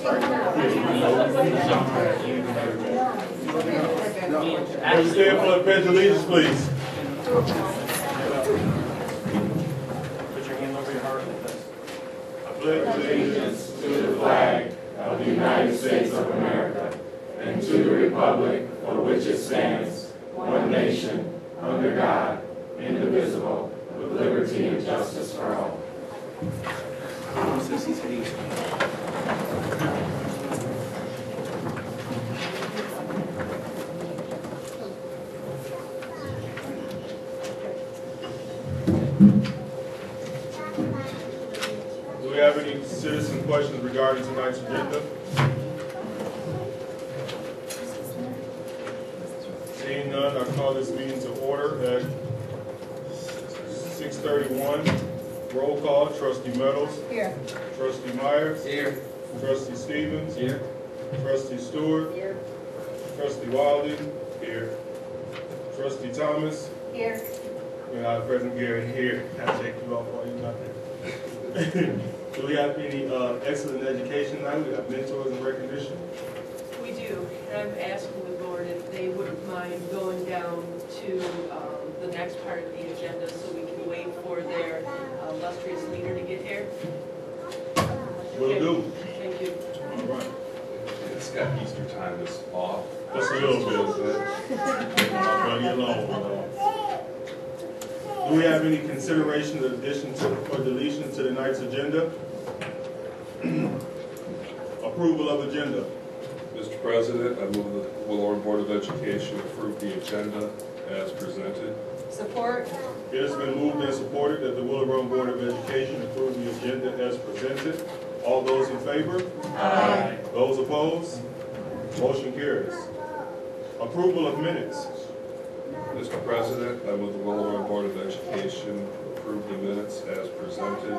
Stand for the pledge of allegiance, please. Put your hand over your heart. I pledge allegiance to the flag of the United States of America and to the republic for which it stands, one nation, under God, indivisible, with liberty and justice for all. Do we have any citizen questions regarding tonight's agenda? Seeing none, I call this meeting to order at 6:31. Roll call, Trustee Meadows. Here. Trustee Myers. Here. Trustee Stevens. Here. Trustee Stewart. Here. Trustee Wildy. Here. Trustee Thomas. Here. We have President Garrett here. I'll check you off while you're not there. Do we have any excellent education tonight? We got mentors and recognition. We do, and I'm asking the board if they wouldn't mind going down to the next part of the agenda so we can wait for their illustrious leader to get here. Will do. Thank you. All right. It's got Easter time is off. Just a little bit. I'll leave you alone. Do we have any consideration, addition to or deletion to tonight's agenda? Approval of agenda. Mr. President, I move the Will Orange Board of Education approve the agenda as presented. Support. It has been moved and supported that the Will Orange Board of Education approve the agenda as presented. All those in favor? Aye. Those opposed? Motion carries. Approval of minutes. Mr. President, I move the Will Orange Board of Education approve the minutes as presented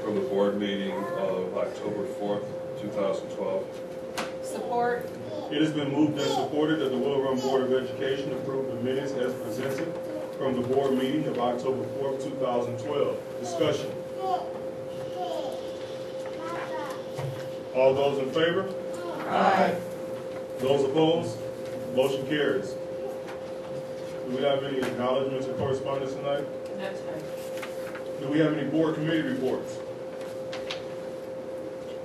from the board meeting of October 4th, 2012. Support. It has been moved and supported that the Will Run Board of Education approve the minutes as presented from the board meeting of October 4th, 2012. Discussion. All those in favor? Aye. Those opposed? Motion carries. Do we have any acknowledgments or correspondence tonight? That's fine. Do we have any board committee reports?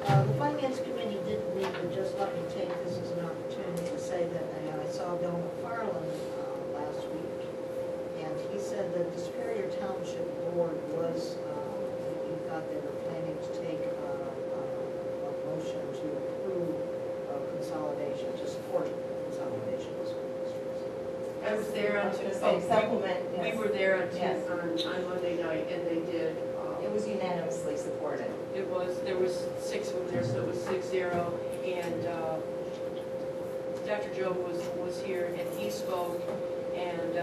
The Finance Committee did meet, but just let me take this as an opportunity to say that I saw Bill McFarland last week, and he said that the Superior Township Board was, he thought they were planning to take a motion to approve consolidation, to support consolidation of school districts. I was there on Tuesday. Supplement. We were there on Yes. on Monday night, and they did. It was unanimously supported. There was 6 of them there, so it was 6-0. And Dr. Joe was here, and he spoke, and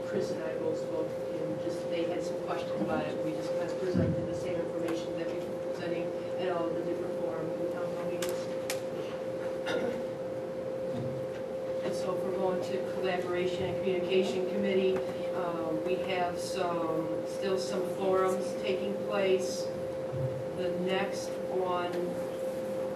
Chris and I both spoke, and they had some questions about it. We just kind of presented the same information that we've been presenting at all the different forums and town hall meetings. And so if we're going to collaboration and communication committee, we have still some forums taking place. The next one,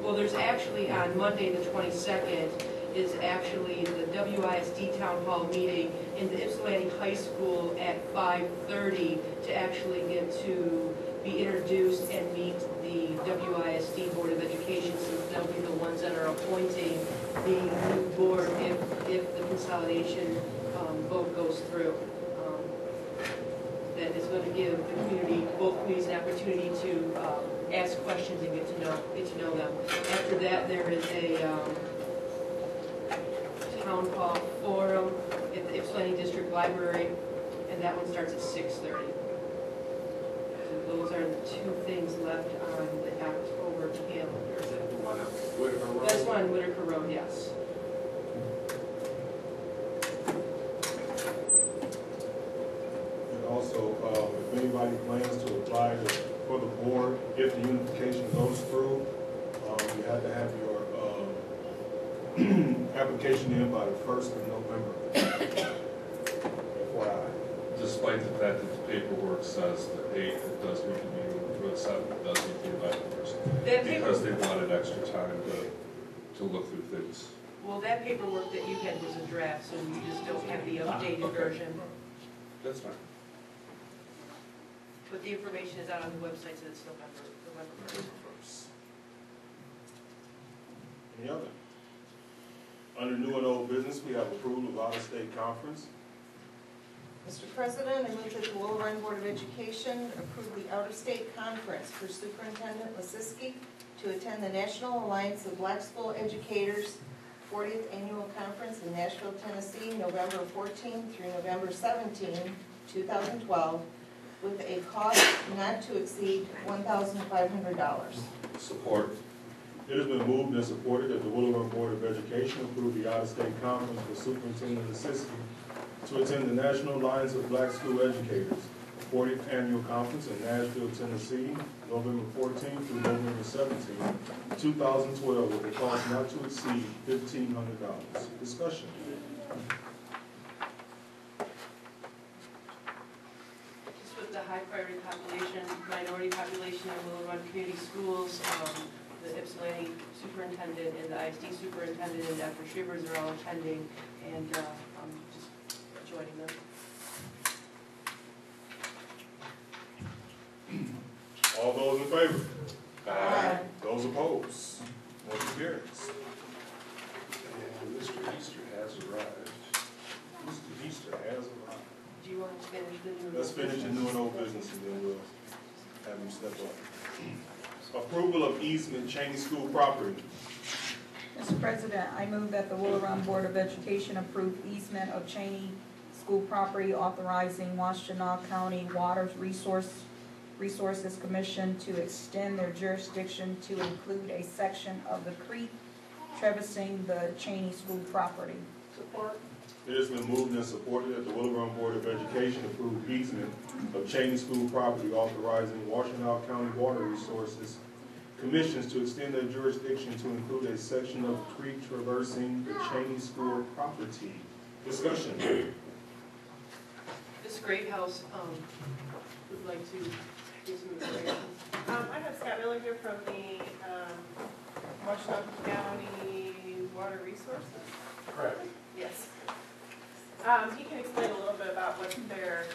well, there's actually on Monday the 22nd is actually the WISD Town Hall meeting in the Ypsilanti High School at 5:30 to actually get to be introduced and meet the WISD Board of Education, since they'll be the ones that are appointing the new board if the consolidation vote goes through. That is going to give the community, both communities, an opportunity to ask questions and get to know them. After that, there is a town hall forum at the Ypsilanti District Library, and that one starts at 6:30. So those are the 2 things left on the October calendar. Is that the one on Whitaker Road? That's one on Whitaker Road, yes. And also, if anybody plans to apply for the board, if the unification goes through, you have to have your application in by the 1st of November. FYI. Just despite the fact that the paperwork says the 8th, it does need to be, or the 7th, it does need to be by the first. That Because paper, they wanted extra time to look through things. well, that paperwork that you had was a draft, so you just don't have the updated Okay. version. That's fine. But the information is out on the website, so it's November 1st. Any other? Under new and old business, we have approval of out-of-state conference. Mr. President, I move that the Will Run Board of Education approve the out-of-state conference for Superintendent Lasiski to attend the National Alliance of Black School Educators 40th Annual Conference in Nashville, Tennessee, November 14 through November 17, 2012, with a cost not to exceed $1,500. Support. It has been moved and supported that the Willow Run Board of Education approve the out-of-state conference for Superintendent Lasiski to attend the National Alliance of Black School Educators 40th Annual Conference in Nashville, Tennessee, November 14 through November 17, 2012, with a cost not to exceed $1,500. Discussion. Just with the high priority population, minority population in Willow Run Community Schools, the Ypsilanti superintendent and the ISD superintendent and Dr. Shivers are all attending, and I'm just joining them. All those in favor? Aye. Those opposed? Motion carries. And Mr. Easter has arrived. Mr. Easter has arrived. Do you want to finish the new? Let's finish the new and old business and then we'll have him step up. Approval of easement Cheney School property. Mr. President, I move that the Will Run Board of Education approve easement of Cheney School property authorizing Washtenaw County Water Resources Commission to extend their jurisdiction to include a section of the creek traversing the Cheney School property. Support. It has been moved and supported that the Willow Run Board of Education approve easement of Cheney School property authorizing Washtenaw County Water Resources Commissions to extend their jurisdiction to include a section of the creek traversing the Cheney School property. Discussion. Ms. Greathouse would like to give some information. I have Scott Miller here from the Washtenaw County Water Resources. Correct. Yes. He can explain a little bit about what they're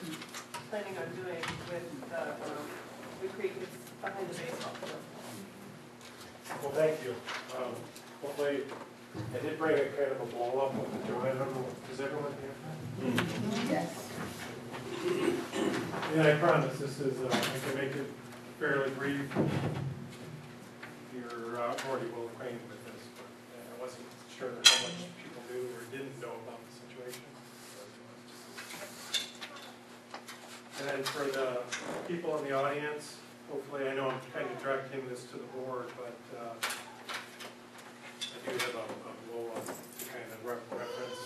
planning on doing with the creek that's behind the baseball field. Well, thank you. Hopefully, I did bring a kind of a blow up with the joint. I don't know, is everyone here? Yes. And I promise this is, I can make it fairly brief. You're already well acquainted with this, but I wasn't sure how much people knew or didn't know about the situation. And then for the people in the audience, hopefully, I know I'm kind of directing this to the board, but I do have a little kind of reference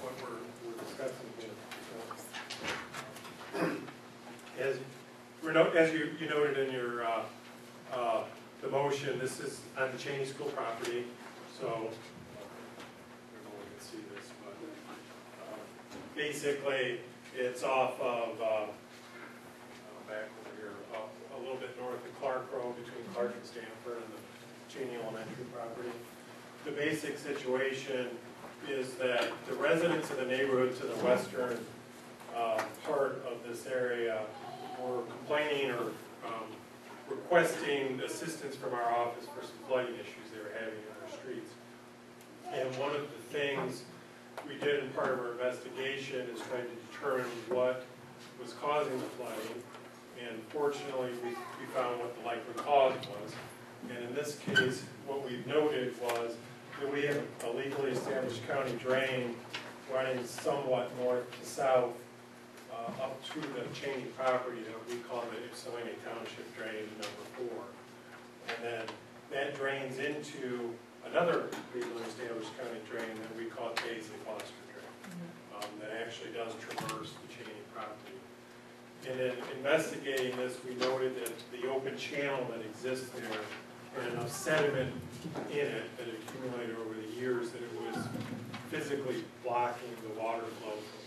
what we're discussing here. As you noted in your the motion, this is on the Cheney School property, so I don't know if you can see this, but basically it's off of back over here, a little bit north of Clark Road, between Clark and Stanford, and the Cheney Elementary property. The basic situation is that the residents of the neighborhood to the western part of this area were complaining or requesting assistance from our office for some flooding issues they were having in our streets. And one of the things we did in part of our investigation is trying to determine what was causing the flooding. And fortunately, we found what the likely cause was. And in this case, what we noted was that we have a legally established county drain running somewhat north to south up to the Cheney property that we call the Ypsilanti Township Drain number 4. And then that drains into another legally established county drain that we call Paisley Foster Drain, that actually does traverse the Cheney property. And in investigating this, we noted that the open channel that exists there had enough sediment in it that had accumulated over the years that it was physically blocking the water flow from